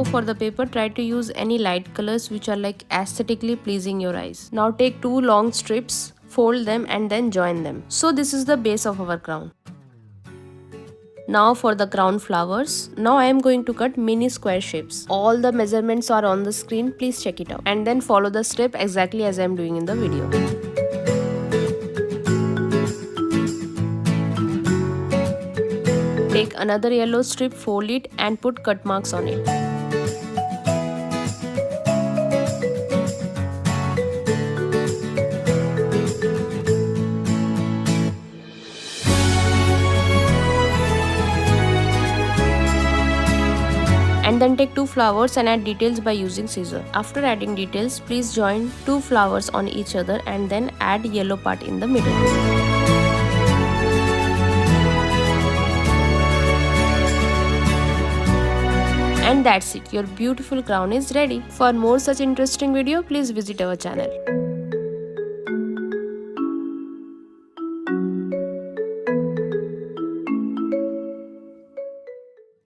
So for the paper, try to use any light colors which are like aesthetically pleasing your eyes. Now take two long strips, fold them and then join them. So this is the base of our crown. Now for the crown flowers. Now I am going to cut mini square shapes. All the measurements are on the screen, please check it out. And then follow the step exactly as I am doing in the video. Take another yellow strip, fold it and put cut marks on it. And then take two flowers and add details by using scissors. After adding details, please join two flowers on each other and then add yellow part in the middle. And that's it, your beautiful crown is ready. For more such interesting video, please visit our channel.